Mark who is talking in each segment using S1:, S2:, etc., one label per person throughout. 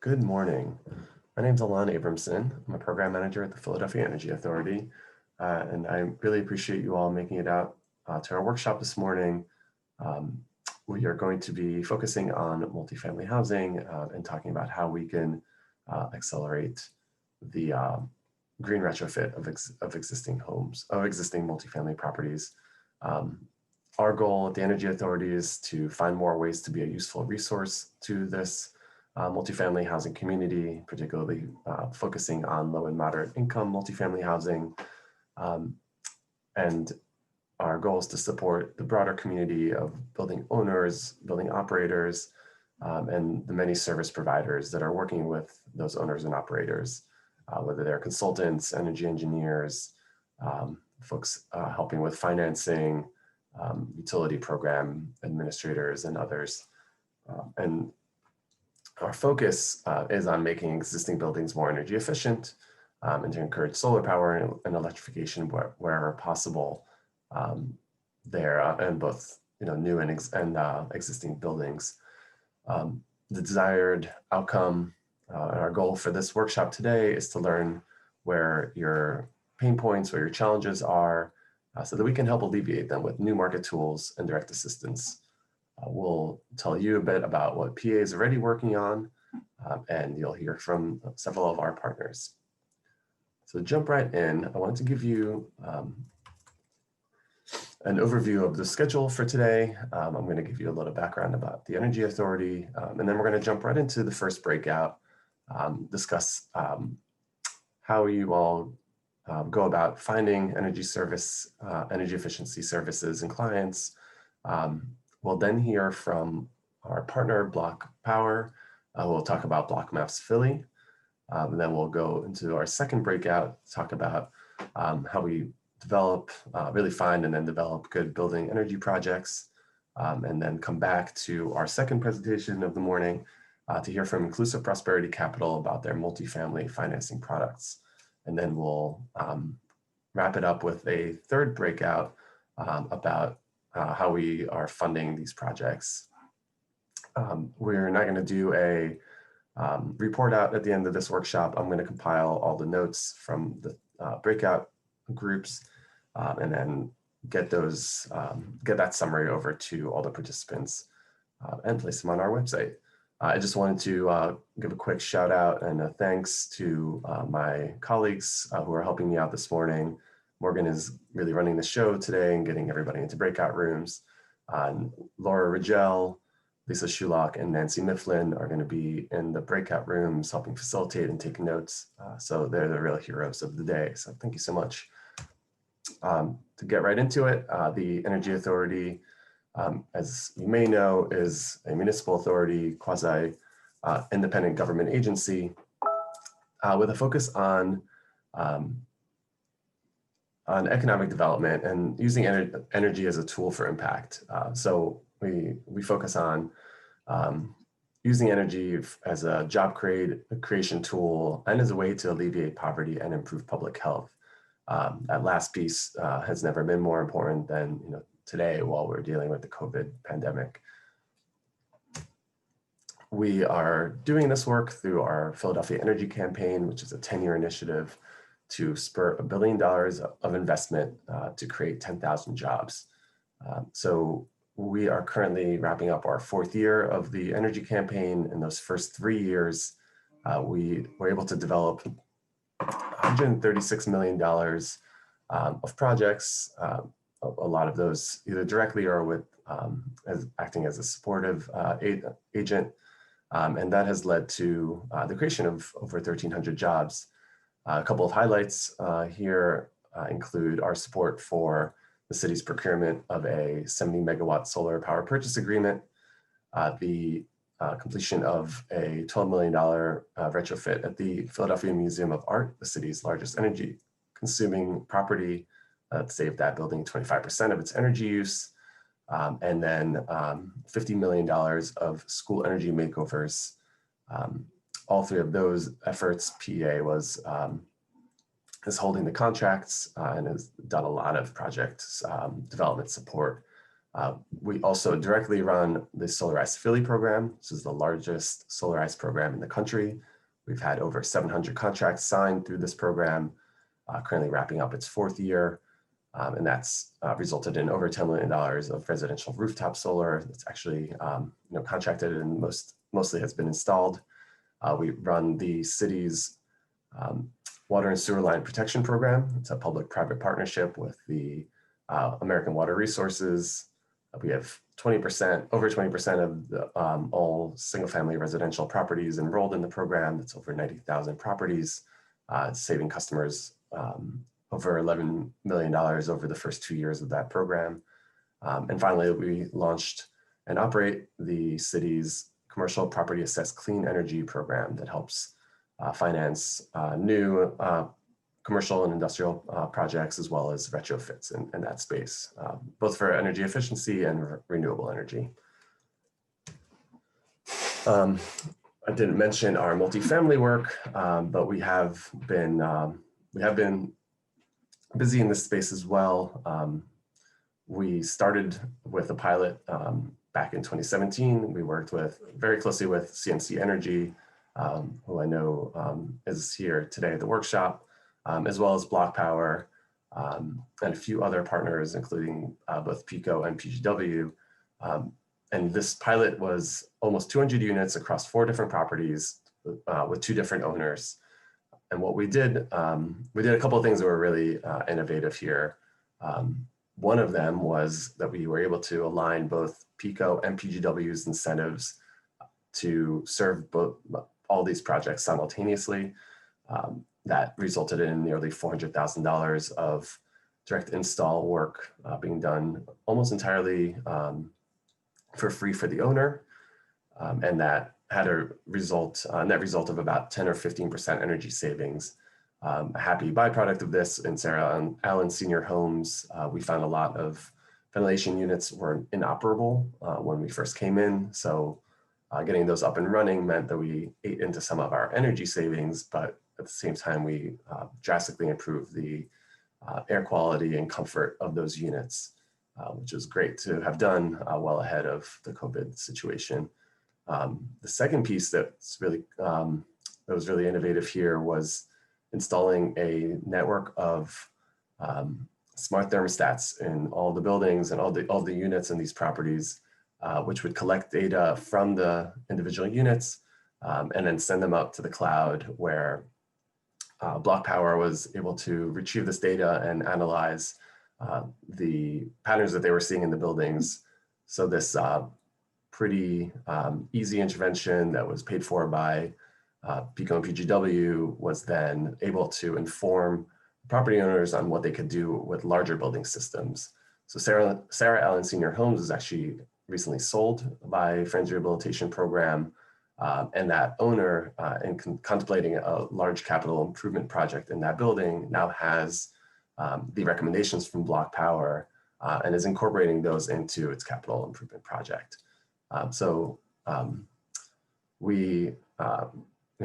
S1: Good morning. My name is Alon Abramson. I'm a program manager at the Philadelphia Energy Authority, and I really appreciate you all making it out to our workshop this morning. Um, we are going to be focusing on multifamily housing and talking about how we can accelerate the green retrofit of existing homes, of existing multifamily properties. Um, our goal at the Energy Authority is to find more ways to be a useful resource to this multifamily housing community, particularly focusing on low and moderate income multifamily housing. Um, and our goal is to support the broader community of building owners, building operators, and the many service providers that are working with those owners and operators, whether they're consultants, energy engineers, folks helping with financing, utility program administrators, and others. And our focus is on making existing buildings more energy efficient and to encourage solar power and electrification wherever possible there in both new and existing buildings. The desired outcome and our goal for this workshop today is to learn where your pain points, where your challenges are, so that we can help alleviate them with new market tools and direct assistance. We'll tell you a bit about what PEA is already working on, and you'll hear from several of our partners. So to jump right in, I wanted to give you an overview of the schedule for today. I'm going to give you a little background about the Energy Authority, and then we're going to jump right into the first breakout, discuss how you all go about finding energy efficiency services and clients. We'll then hear from our partner, Block Power. We'll talk about Block Maps Philly. And then we'll go into our second breakout, talk about how we develop, really find and then develop good building energy projects. And then come back to our second presentation of the morning to hear from Inclusive Prosperity Capital about their multifamily financing products. And then we'll wrap it up with a third breakout about how we are funding these projects. We're not going to do a report out at the end of this workshop. I'm going to compile all the notes from the breakout groups and then get that summary over to all the participants and place them on our website. I just wanted to give a quick shout out and a thanks to my colleagues who are helping me out this morning. Morgan is really running the show today and getting everybody into breakout rooms. Laura Rigel, Lisa Shulock, and Nancy Mifflin are going to be in the breakout rooms helping facilitate and take notes. So they're the real heroes of the day. So thank you so much. To get right into it, the Energy Authority, as you may know, is a municipal authority, quasi-independent government agency with a focus on economic development and using energy as a tool for impact. So we focus on using energy as a job creation tool and as a way to alleviate poverty and improve public health. That last piece has never been more important than today while we're dealing with the COVID pandemic. We are doing this work through our Philadelphia Energy Campaign, which is a 10-year initiative to spur $1 billion of investment to create 10,000 jobs. So we are currently wrapping up our 4th year of the Energy Campaign. In those first 3 years, we were able to develop $136 million of projects, a lot of those either directly or with acting as a supportive agent. And that has led to the creation of over 1,300 jobs. A couple of highlights here include our support for the city's procurement of a 70 megawatt solar power purchase agreement, the completion of a $12 million retrofit at the Philadelphia Museum of Art, the city's largest energy consuming property, that saved that building 25% of its energy use, and then $50 million of school energy makeovers. All 3 of those efforts, PEA is holding the contracts and has done a lot of project development support We also directly run the Solarize Philly program. This is the largest Solarize program in the country. We've had over 700 contracts signed through this program, currently wrapping up its 4th year. And that's resulted in over $10 million of residential rooftop solar. That's actually contracted and mostly has been installed. We run the city's water and sewer line protection program. It's a public-private partnership with the American Water Resources. We have over 20% of the, all single-family residential properties enrolled in the program. That's over 90,000 properties, saving customers over $11 million over the first 2 years of that program. And finally, we launched and operate the city's commercial property assessed clean energy program that helps finance new commercial and industrial projects, as well as retrofits in that space, both for energy efficiency and renewable energy. I didn't mention our multifamily work, but we have been busy in this space as well. We started with a pilot back in 2017. We worked very closely with CMC Energy, who I know is here today at the workshop, as well as Block Power, and a few other partners, including both PECO and PGW. And this pilot was almost 200 units across 4 different properties with 2 different owners. And what we did a couple of things that were really innovative here. One of them was that we were able to align both PECO and PGW's incentives to serve all these projects simultaneously. That resulted in nearly $400,000 of direct install work being done almost entirely for free for the owner. And that had a net result of about 10 or 15% energy savings. A happy byproduct of this in Sarah and Allen Senior Homes, we found a lot of ventilation units were inoperable when we first came in. So getting those up and running meant that we ate into some of our energy savings, but at the same time, we drastically improved the air quality and comfort of those units, which is great to have done well ahead of the COVID situation. The second piece that was really innovative here was installing a network of smart thermostats in all the buildings and all the units in these properties, which would collect data from the individual units and then send them up to the cloud, where Block Power was able to retrieve this data and analyze the patterns that they were seeing in the buildings. So this pretty easy intervention that was paid for by PECO and PGW was then able to inform property owners on what they could do with larger building systems. So Sarah Allen Senior Homes is actually recently sold by Friends Rehabilitation Program. And that owner, in contemplating a large capital improvement project in that building, now has the recommendations from Block Power and is incorporating those into its capital improvement project.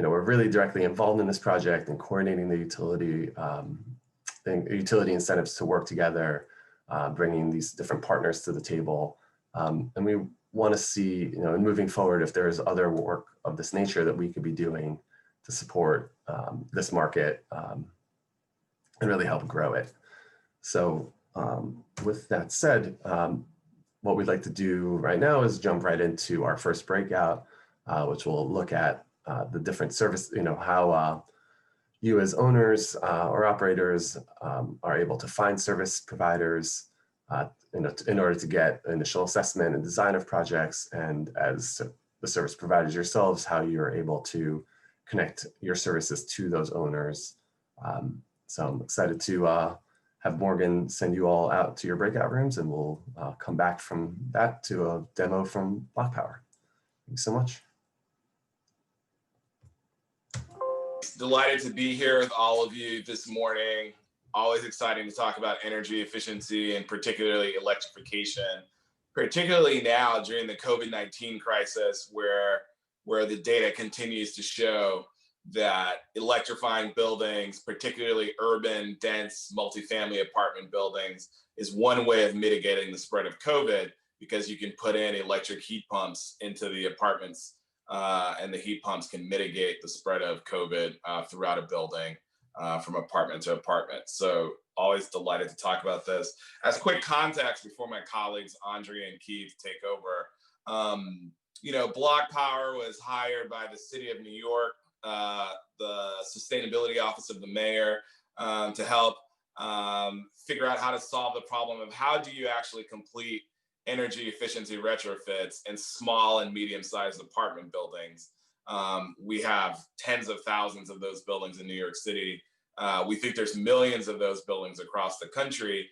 S1: We're really directly involved in this project and coordinating the utility incentives to work together, bringing these different partners to the table. And we want to see, moving forward, if there's other work of this nature that we could be doing to support this market and really help grow it. So with that said, what we'd like to do right now is jump right into our first breakout, which will look at the different service, how you as owners or operators are able to find service providers in order to get initial assessment and design of projects, and as the service providers yourselves, how you're able to connect your services to those owners. So I'm excited to have Morgan send you all out to your breakout rooms, and we'll come back from that to a demo from Block Power. Thanks so much.
S2: Delighted to be here with all of you this morning. Always exciting to talk about energy efficiency and particularly electrification, particularly now during the COVID-19 crisis, where the data continues to show that electrifying buildings, particularly urban, dense, multifamily apartment buildings, is one way of mitigating the spread of COVID because you can put in electric heat pumps into the apartments, and the heat pumps can mitigate the spread of COVID throughout a building from apartment to apartment. So always delighted to talk about this. As quick context before my colleagues Andrea and Keith take over, Block Power was hired by the city of New York, the sustainability office of the mayor, to help figure out how to solve the problem of how do you actually complete energy efficiency retrofits in small and medium-sized apartment buildings. We have tens of thousands of those buildings in New York City. We think there's millions of those buildings across the country.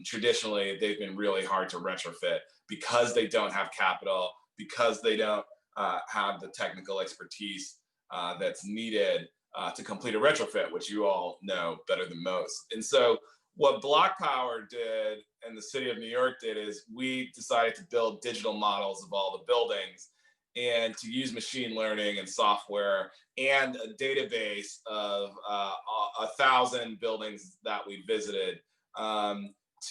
S2: Traditionally, they've been really hard to retrofit because they don't have capital, because they don't have the technical expertise that's needed to complete a retrofit, which you all know better than most. And so what Block Power did and the city of New York did is we decided to build digital models of all the buildings and to use machine learning and software and a database of 1,000 buildings that we visited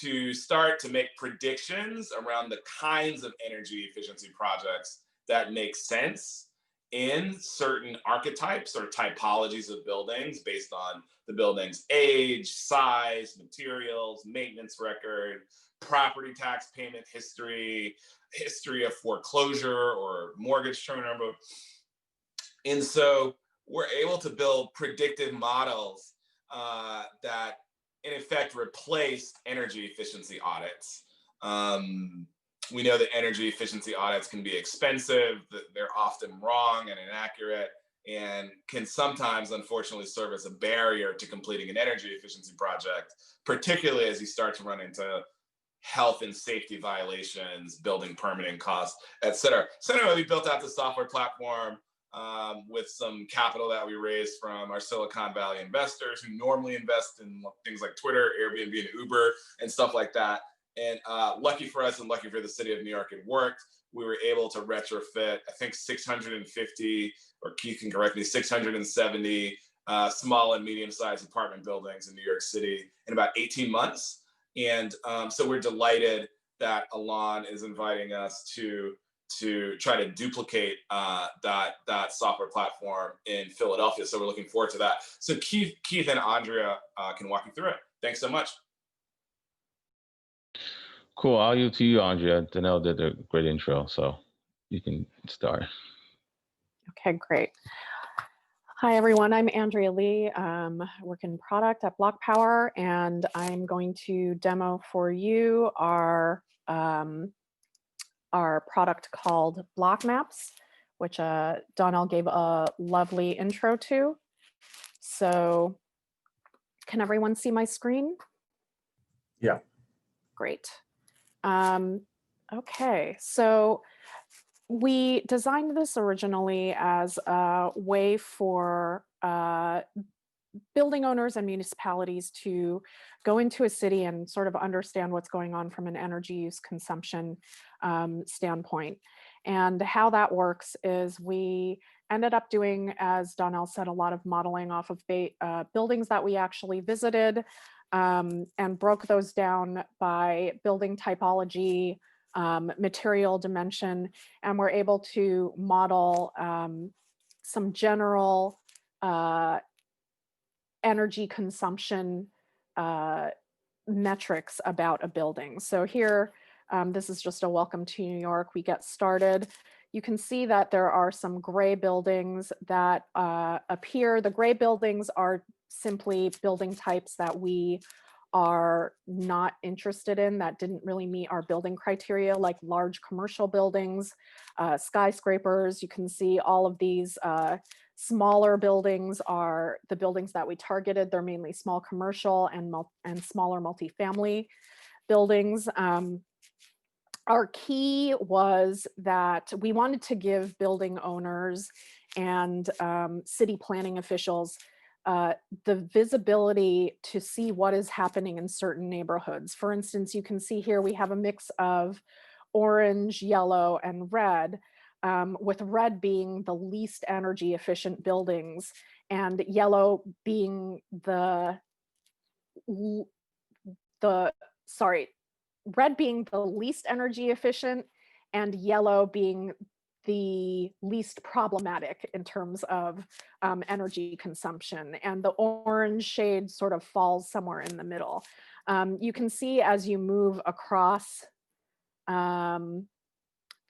S2: to start to make predictions around the kinds of energy efficiency projects that make sense in certain archetypes or typologies of buildings based on the building's age, size, materials, maintenance record, property tax payment history, history of foreclosure or mortgage turnover. And so we're able to build predictive models that in effect replaced energy efficiency audits. We know that energy efficiency audits can be expensive, that they're often wrong and inaccurate, and can sometimes, unfortunately, serve as a barrier to completing an energy efficiency project, particularly as you start to run into health and safety violations, building permitting costs, et cetera. So anyway, we built out the software platform with some capital that we raised from our Silicon Valley investors who normally invest in things like Twitter, Airbnb, and Uber, and stuff like that. And lucky for us and lucky for the city of New York, it worked. We were able to retrofit, I think 650, or Keith can correct me, 670 small and medium-sized apartment buildings in New York City in about 18 months. And so we're delighted that Alon is inviting us to try to duplicate that software platform in Philadelphia. So we're looking forward to that. So Keith and Andrea can walk you through it. Thanks so much.
S3: Cool. I'll yield to you, Andrea. Danelle did a great intro, so you can start.
S4: Okay, great. Hi, everyone. I'm Andrea Lee. Work in product at Block Power, and I'm going to demo for you our product called Block Maps, which Donnell gave a lovely intro to. So can everyone see my screen?
S1: Yeah.
S4: Great. Okay, so we designed this originally as a way for building owners and municipalities to go into a city and sort of understand what's going on from an energy use consumption standpoint. And how that works is we ended up doing, as Donnell said, a lot of modeling off of buildings that we actually visited, and broke those down by building typology, material dimension, and we're able to model some general energy consumption metrics about a building. So here, this is just a welcome to New York. We get started. You can see that there are some gray buildings that appear. The gray buildings are simply building types that we are not interested in, that didn't really meet our building criteria, like large commercial buildings, skyscrapers. You can see all of these smaller buildings are the buildings that we targeted. They're mainly small commercial and smaller multifamily buildings. Our key was that we wanted to give building owners and city planning officials the visibility to see what is happening in certain neighborhoods. For instance, you can see here we have a mix of orange, yellow, and red. with red being the least energy efficient buildings and yellow being red being the least energy efficient and yellow being the least problematic in terms of energy consumption. And the orange shade sort of falls somewhere in the middle. You can see as you move across the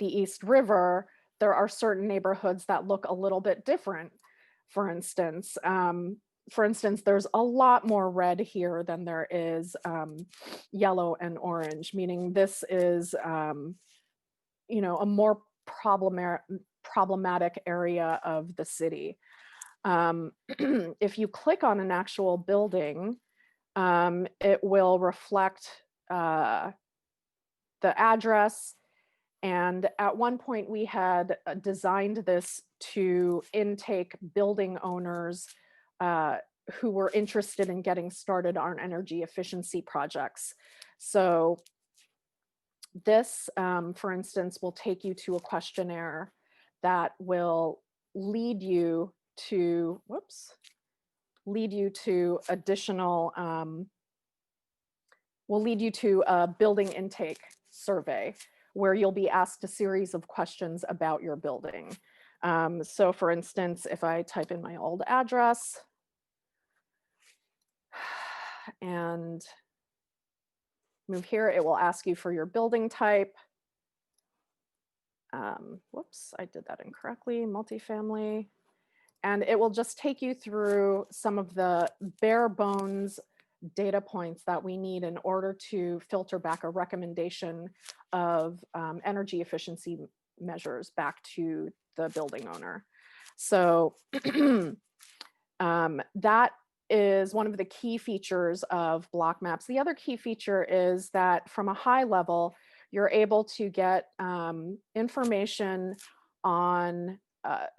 S4: East River, there are certain neighborhoods that look a little bit different. For instance, there's a lot more red here than there is yellow and orange, meaning this is, you know, a more problematic area of the city. If you click on an actual building, it will reflect the address. And at one point we had designed this to intake building owners who were interested in getting started on energy efficiency projects. So this, for instance, will take you to a questionnaire that will lead you to, additional, will lead you to a building intake survey where you'll be asked a series of questions about your building. So for instance, if I type in my old address and move here, it will ask you for your building type. I did that incorrectly, multifamily. And it will just take you through some of the bare bones data points that we need in order to filter back a recommendation of energy efficiency measures back to the building owner. So that is one of the key features of block maps. The other key feature is that from a high level, you're able to get information on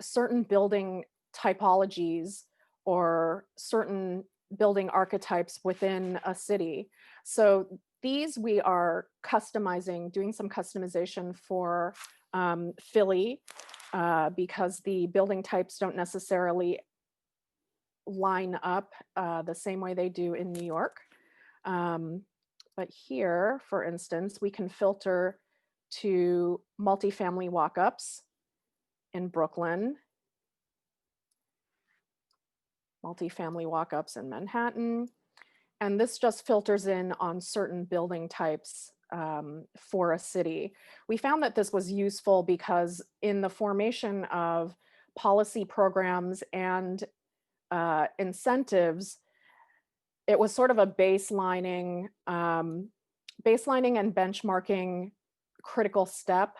S4: certain building typologies or certain building archetypes within a city. So these we are customizing, doing some customization for Philly because the building types don't necessarily line up the same way they do in New York. But here, for instance, we can filter to multifamily walk-ups in Brooklyn, multifamily walk-ups in Manhattan. And this just filters in on certain building types for a city. We found that this was useful because in the formation of policy programs and incentives, it was sort of a baselining and benchmarking critical step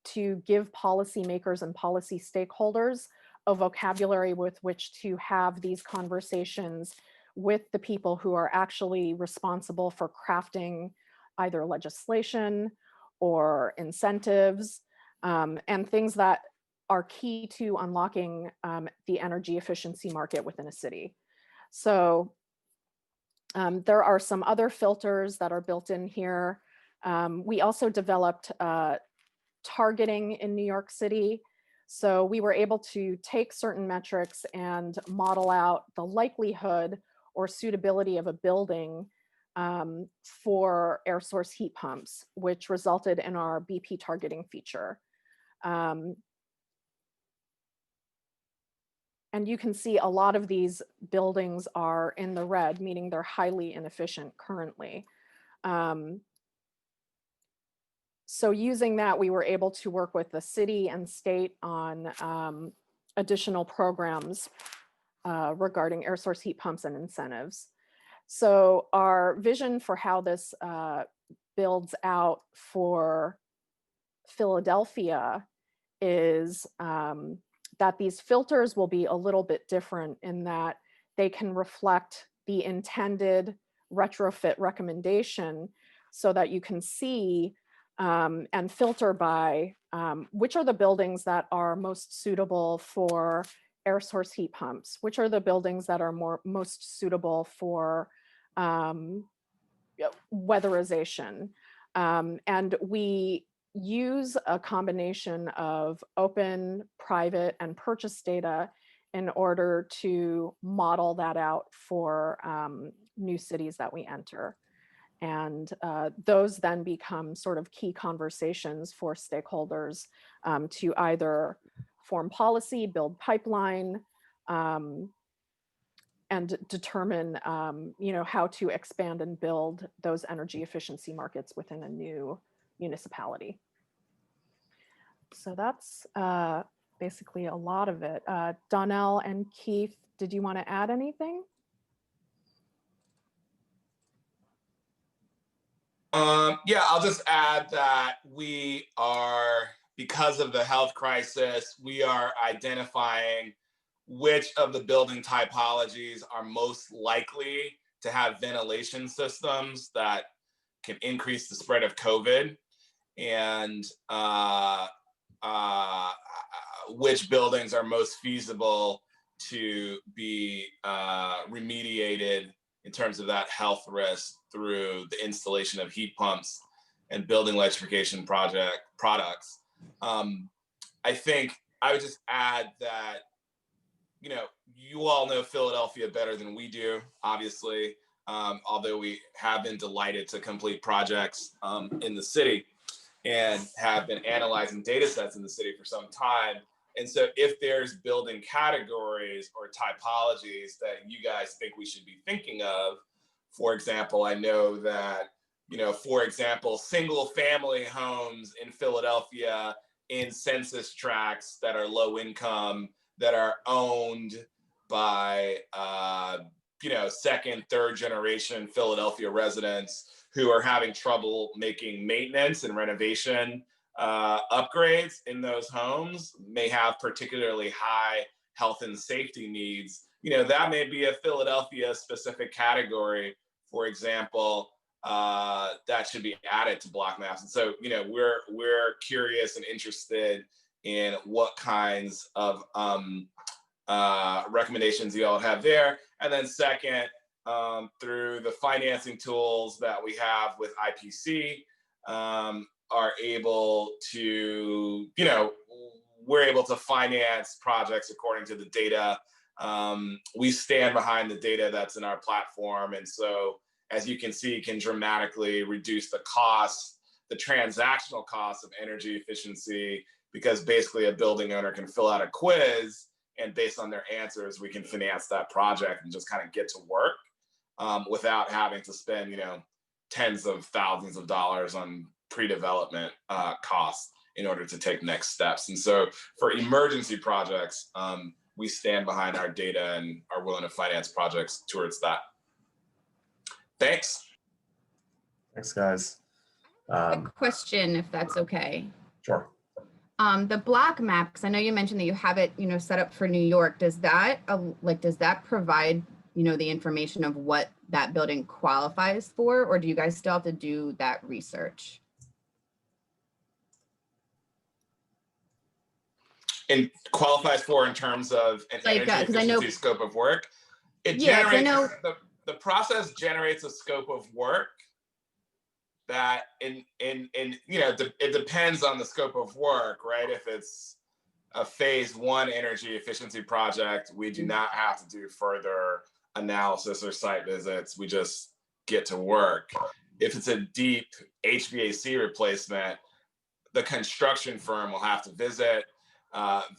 S4: to give policymakers and policy stakeholders a vocabulary with which to have these conversations with the people who are actually responsible for crafting either legislation or incentives and things that are key to unlocking the energy efficiency market within a city. So there are some other filters that are built in here. We also developed targeting in New York City. So we were able to take certain metrics and model out the likelihood or suitability of a building for air source heat pumps, which resulted in our BP targeting feature. And you can see a lot of these buildings are in the red, meaning they're highly inefficient currently. So using that, we were able to work with the city and state on additional programs regarding air source heat pumps and incentives. So our vision for how this builds out for Philadelphia is that these filters will be a little bit different in that they can reflect the intended retrofit recommendation so that you can see and filter by which are the buildings that are most suitable for air source heat pumps, which are the buildings that are most suitable for weatherization. And we use a combination of open, private, and purchase data in order to model that out for new cities that we enter. And those then become sort of key conversations for stakeholders to either form policy, build pipeline, and determine how to expand and build those energy efficiency markets within a new municipality. So that's basically a lot of it. Donnell and Keith, did you want to add anything?
S2: Yeah, I'll just add that we are, because of the health crisis, we are identifying which of the building typologies are most likely to have ventilation systems that can increase the spread of COVID, and which buildings are most feasible to be remediated in terms of that health risk through the installation of heat pumps and building electrification products. I think I would just add that, you all know Philadelphia better than we do, obviously, although we have been delighted to complete projects in the city and have been analyzing data sets in the city for some time. And so if there's building categories or typologies that you guys think we should be thinking of, for example, I know that, for example, single family homes in Philadelphia in census tracts that are low income, that are owned by, second, third generation Philadelphia residents who are having trouble making maintenance and renovation upgrades in those homes, may have particularly high health and safety needs. That may be a Philadelphia specific category, for example, that should be added to block maps. And so, we're curious and interested in what kinds of recommendations you all have there. And then second, through the financing tools that we have with IPC, are able to, we're able to finance projects according to the data. We stand behind the data that's in our platform. And so, as you can see, can dramatically reduce the cost, the transactional cost of energy efficiency, because basically a building owner can fill out a quiz and based on their answers, we can finance that project and just kind of get to work without having to spend, tens of thousands of dollars on pre-development costs in order to take next steps. And so for emergency projects, we stand behind our data and are willing to finance projects towards that. Thanks.
S1: Thanks, guys.
S5: Quick question, if that's okay.
S1: Sure.
S5: The block map, because I know you mentioned that you have it, set up for New York. Does that provide, the information of what that building qualifies for, or do you guys still have to do that research?
S2: And qualifies for in terms of an energy efficiency scope of work. It generates, the process generates a scope of work that it depends on the scope of work, right? If it's a phase 1 energy efficiency project, we do not have to do further analysis or site visits. We just get to work. If it's a deep HVAC replacement, the construction firm will have to visit,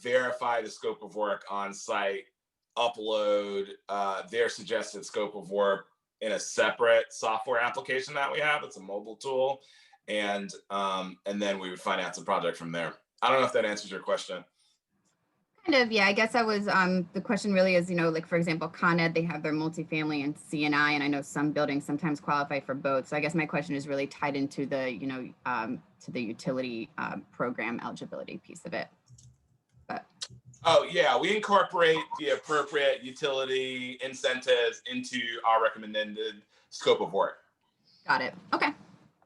S2: verify the scope of work on site, upload their suggested scope of work in a separate software application that we have. It's a mobile tool, and then we would finance a project from there. I don't know if that answers your question.
S5: Kind of, yeah. I guess I was, the question really is, like, for example, Con Ed, they have their multifamily and C&I, and I know some buildings sometimes qualify for both. So I guess my question is really tied into the, to the utility program eligibility piece of it. But.
S2: Oh, yeah, we incorporate the appropriate utility incentives into our recommended scope of work.
S5: Got it. Okay,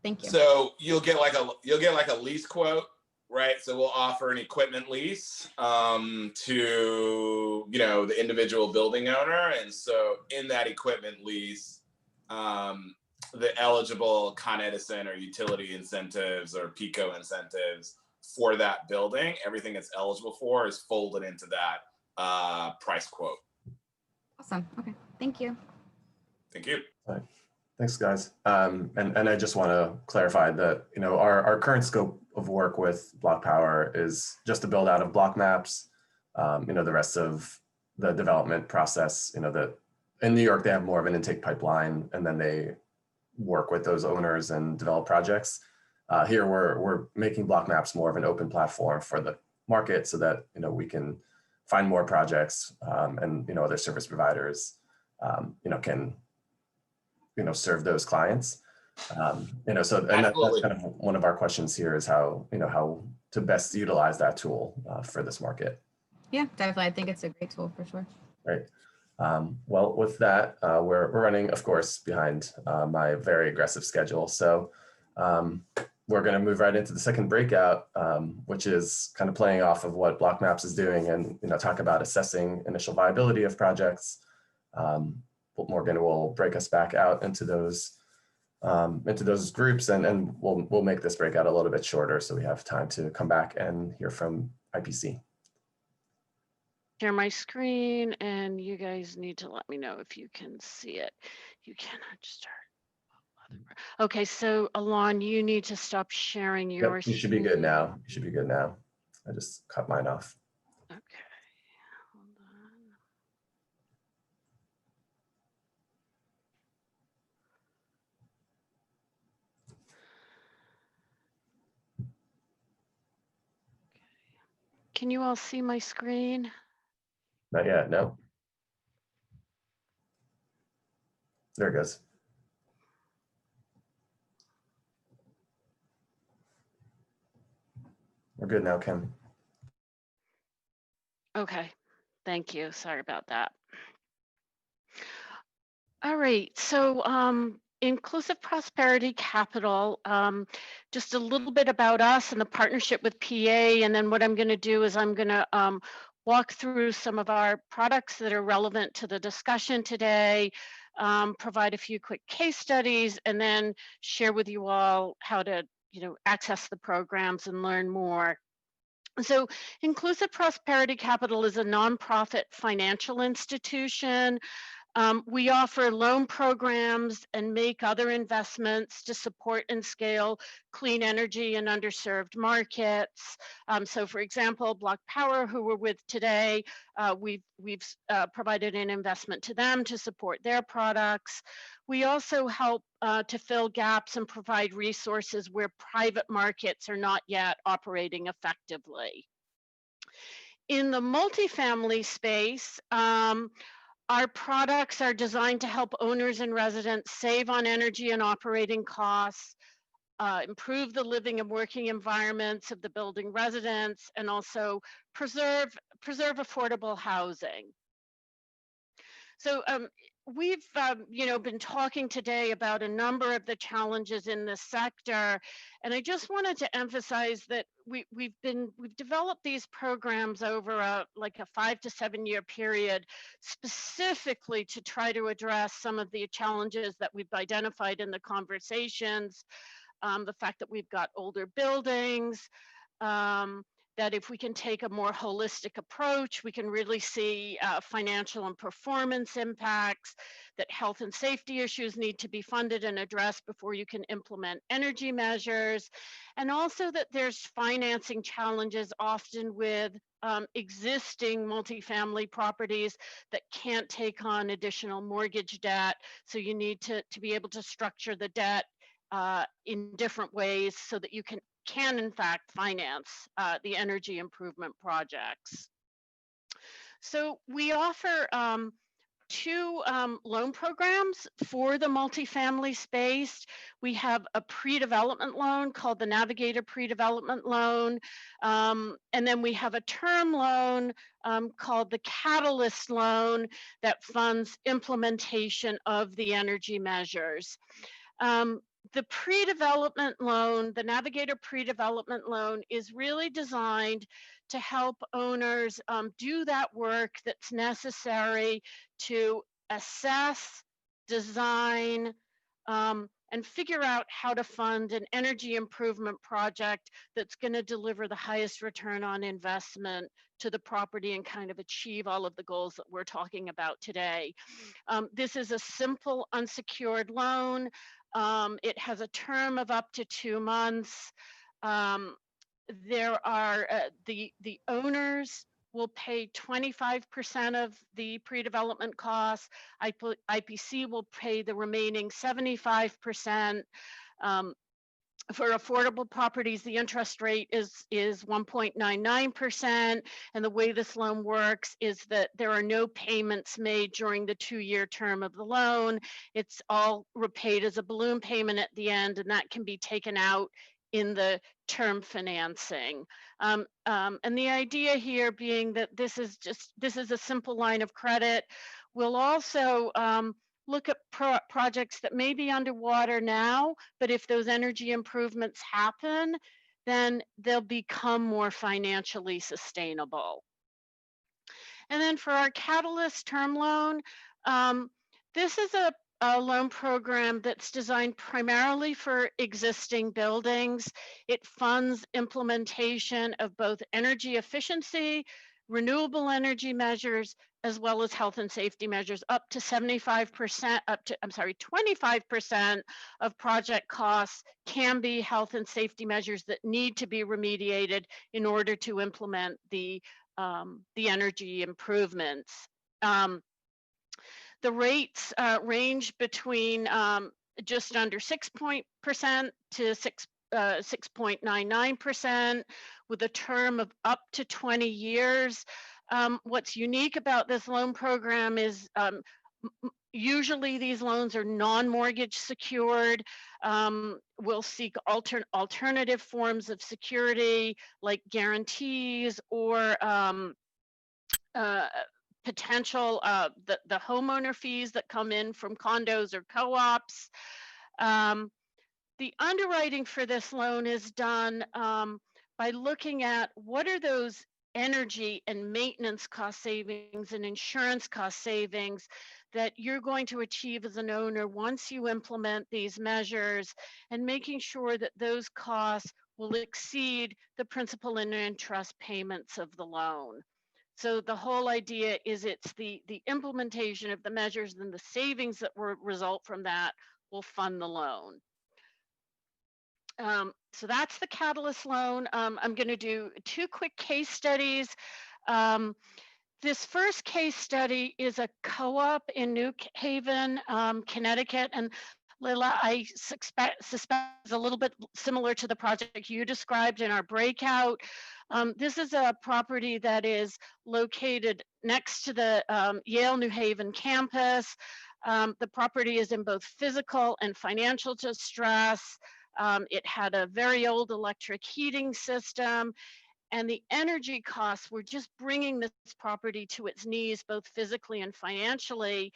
S5: thank you.
S2: So you'll get like a lease quote, right? So we'll offer an equipment lease to the individual building owner, and so in that equipment lease, the eligible Con Edison or utility incentives or PICO incentives for that building, everything it's eligible for is folded into that price quote.
S5: Awesome. Okay. Thank you.
S2: Thank you.
S1: All right. Thanks, guys. And I just want to clarify that, you know, our current scope of work with Block Power is just to build out of block maps. You know, the rest of the development process, you know, that in New York, they have more of an intake pipeline, and then they work with those owners and develop projects. Here, we're making block maps more of an open platform for the market so that, you know, we can find more projects and, you know, other service providers, you know, can, you know, serve those clients. You know, so, and that's kind of one of our questions here is how, you know, how to best utilize that tool for this market.
S5: Yeah, definitely. I think it's a great tool for sure.
S1: Right. Well, with that, we're running, of course, behind my very aggressive schedule. So we're going to move right into the second breakout, which is kind of playing off of what Block Maps is doing, and, you know, talk about assessing initial viability of projects. Morgan will break us back out into those groups, and we'll make this breakout a little bit shorter so we have time to come back and hear from IPC.
S6: Share my screen, and you guys need to let me know if you can see it. You cannot start. Okay, so Alon, you need to stop sharing your
S1: Yep, you should be good now. You should be good now. I just cut mine off.
S6: Okay, hold on. Can you all see my screen?
S1: Not yet, no. There it goes. We're good now, Kim.
S6: Okay, thank you. Sorry about that. All right, so Inclusive Prosperity Capital, just a little bit about us and the partnership with PEA, and then what I'm going to do is I'm going to walk through some of our products that are relevant to the discussion today, provide a few quick case studies, and then share with you all how to, you know, access the programs and learn more. So Inclusive Prosperity Capital is a nonprofit financial institution. We offer loan programs and make other investments to support and scale clean energy in underserved markets. So for example, Block Power, who we're with today, we've provided an investment to them to support their products. We also help to fill gaps and provide resources where private markets are not yet operating effectively. In the multifamily space, our products are designed to help owners and residents save on energy and operating costs, improve the living and working environments of the building residents, and also preserve affordable housing. So we've been talking today about a number of the challenges in this sector, and I just wanted to emphasize that we've developed these programs over a 5 to 7 year period, specifically to try to address some of the challenges that we've identified in the conversations. The fact that we've got older buildings, that if we can take a more holistic approach, we can really see financial and performance impacts, that health and safety issues need to be funded and addressed before you can implement energy measures, and also that there's financing challenges often with existing multifamily properties that can't take on additional mortgage debt. So you need to be able to structure the debt in different ways so that you can in fact finance the energy improvement projects. So we offer two loan programs for the multifamily space. We have a pre-development loan called the Navigator Pre-Development Loan, and then we have a term loan called the Catalyst Loan that funds implementation of the energy measures. The pre-development loan, the Navigator pre-development loan, is really designed to help owners do that work that's necessary to assess, design, and figure out how to fund an energy improvement project that's going to deliver the highest return on investment to the property and kind of achieve all of the goals that we're talking about today. This is a simple unsecured loan. It has a term of up to 2 months. There are the owners will pay 25% of the pre-development costs. IPC will pay the remaining 75%. For affordable properties, the interest rate is 1.99%. And the way this loan works is that there are no payments made during the 2-year term of the loan. It's all repaid as a balloon payment at the end, and that can be taken out in the term financing. And the idea here being that this is a simple line of credit. We'll also look at projects that may be underwater now, but if those energy improvements happen, then they'll become more financially sustainable. And then for our Catalyst term loan, this is a loan program that's designed primarily for existing buildings. It funds implementation of both energy efficiency, renewable energy measures, as well as health and safety measures. Up to 25% of project costs can be health and safety measures that need to be remediated in order to implement the energy improvements. The rates range between just under 6% to 6.99% with a term of up to 20 years. What's unique about this loan program is usually these loans are non-mortgage secured. We'll seek alternative forms of security like guarantees or potential the homeowner fees that come in from condos or co-ops. The underwriting for this loan is done by looking at what are those energy and maintenance cost savings and insurance cost savings that you're going to achieve as an owner once you implement these measures, and making sure that those costs will exceed the principal and interest payments of the loan. So the whole idea is it's the implementation of the measures and the savings that will result from that will fund the loan. So that's the Catalyst loan. I'm going to do 2 quick case studies. This first case study is a co-op in New Haven, Connecticut. And Lila, I suspect is a little bit similar to the project you described in our breakout. This is a property that is located next to the Yale New Haven campus. The property is in both physical and financial distress. It had a very old electric heating system, and the energy costs were just bringing this property to its knees, both physically and financially,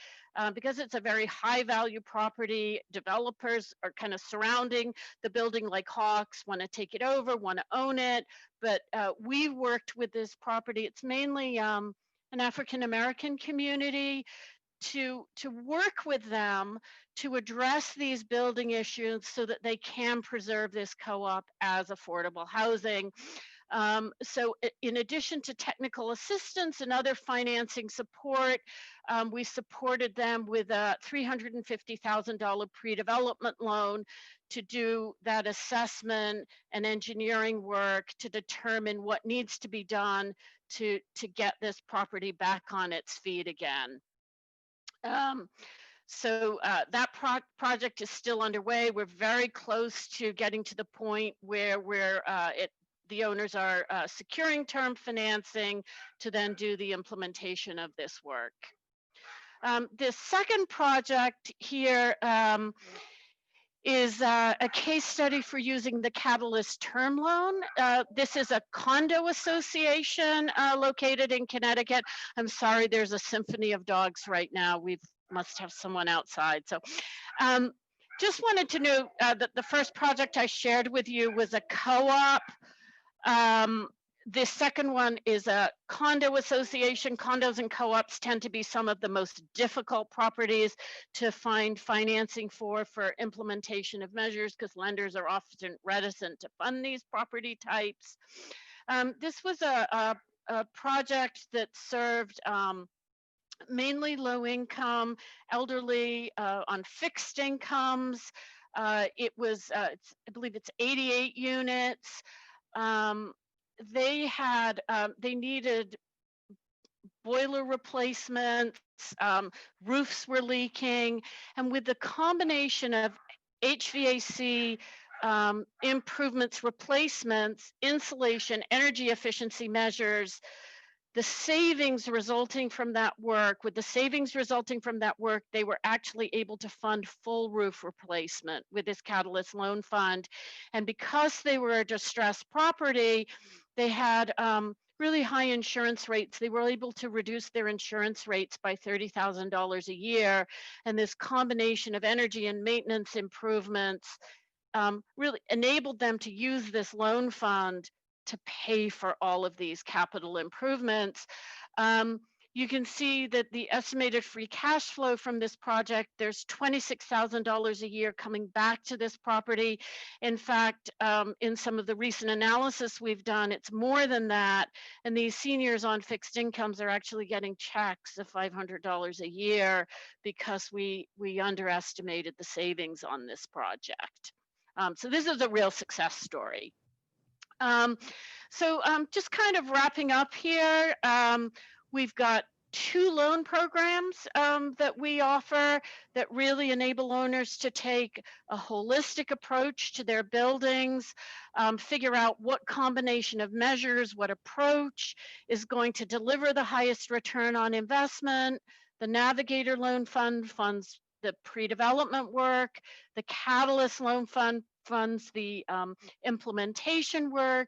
S6: because it's a very high value property. Developers are kind of surrounding the building like hawks, want to take it over, want to own it. But we worked with this property. It's mainly an African-American community, to work with them to address these building issues so that they can preserve this co-op as affordable housing. So in addition to technical assistance and other financing support, we supported them with a $350,000 pre-development loan to do that assessment and engineering work to determine what needs to be done to get this property back on its feet again. So that project is still underway. We're very close to getting to the point where the owners are securing term financing to then do the implementation of this work. This second project here is a case study for using the Catalyst term loan. This is a condo association located in Connecticut. I'm sorry, there's a symphony of dogs right now. We must have someone outside. So just wanted to note that the first project I shared with you was a co-op the second one is a condo association. Condos and co-ops tend to be some of the most difficult properties to find financing for implementation of measures, because lenders are often reticent to fund these property types. This was a project that served mainly low income, elderly, on fixed incomes. I believe it's 88 units. They needed boiler replacements, roofs were leaking, and with the combination of HVAC improvements, replacements, insulation, energy efficiency measures, the savings resulting from that work, they were actually able to fund full roof replacement with this Catalyst Loan Fund. And because they were a distressed property, they had really high insurance rates. They were able to reduce their insurance rates by $30,000 a year. And this combination of energy and maintenance improvements really enabled them to use this loan fund to pay for all of these capital improvements. You can see that the estimated free cash flow from this project, there's $26,000 a year coming back to this property. In fact, in some of the recent analysis we've done, it's more than that. And these seniors on fixed incomes are actually getting checks of $500 a year because we underestimated the savings on this project. So this is a real success story. Just kind of wrapping up here, we've got 2 loan programs that we offer that really enable owners to take a holistic approach to their buildings, figure out what combination of measures, what approach is going to deliver the highest return on investment. The Navigator Loan Fund funds the pre-development work. The Catalyst Loan Fund funds the implementation work.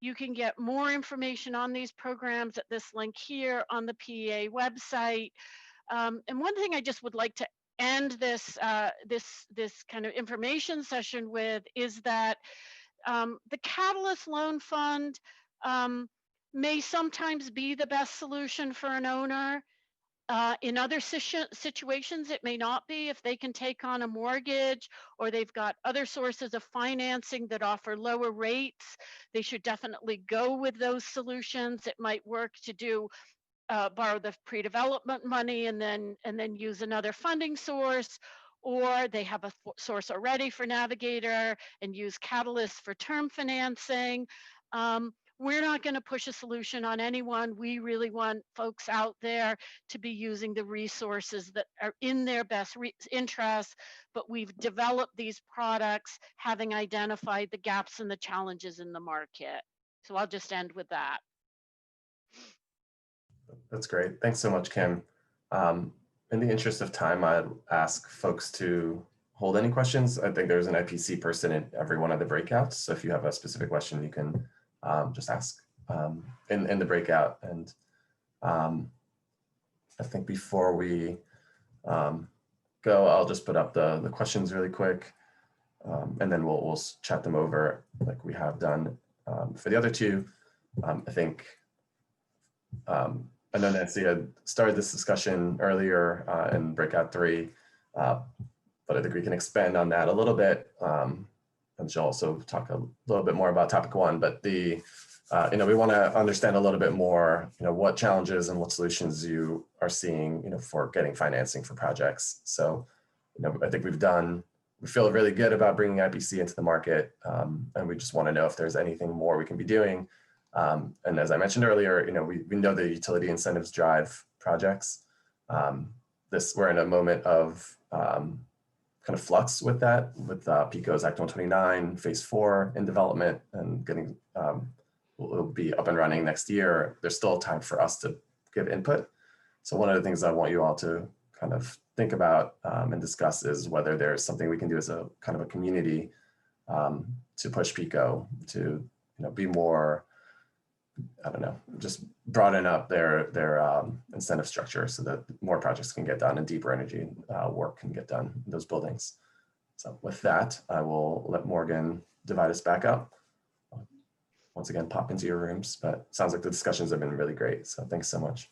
S6: You can get more information on these programs at this link here on the PEA website. And one thing I just would like to end this kind of information session with is that the Catalyst Loan Fund may sometimes be the best solution for an owner. In other situations, it may not be. If they can take on a mortgage or they've got other sources of financing that offer lower rates, they should definitely go with those solutions. It might work to borrow the pre-development money and then use another funding source, or they have a source already for Navigator and use Catalyst for term financing. We're not going to push a solution on anyone. We really want folks out there to be using the resources that are in their best interest, but we've developed these products having identified the gaps and the challenges in the market. So I'll just end with that.
S1: That's great. Thanks so much, Kim. In the interest of time, I'd ask folks to hold any questions. I think there's an IPC person in every one of the breakouts. So if you have a specific question, you can just ask in the breakout. And I think before we go, I'll just put up the questions really quick, and then we'll chat them over like we have done for the other 2. I think I know Nancy had started this discussion earlier in breakout 3, but I think we can expand on that a little bit. And she'll also talk a little bit more about topic 1, but we want to understand a little bit more, what challenges and what solutions you are seeing, for getting financing for projects. So, I think we feel really good about bringing IPC into the market, and we just want to know if there's anything more we can be doing. And as I mentioned earlier, we know the utility incentives drive projects. We're in a moment of kind of flux with that, with PECO's Act 129, phase 4 in development, and getting will be up and running next year. There's still time for us to give input. So one of the things I want you all to kind of think about and discuss is whether there's something we can do as a kind of a community to push PECO to be more, I don't know, just broaden up their incentive structure so that more projects can get done and deeper energy work can get done in those buildings. So with that, I will let Morgan divide us back up. once again, pop into your rooms, but it sounds like the discussions have been really great. So thanks so much.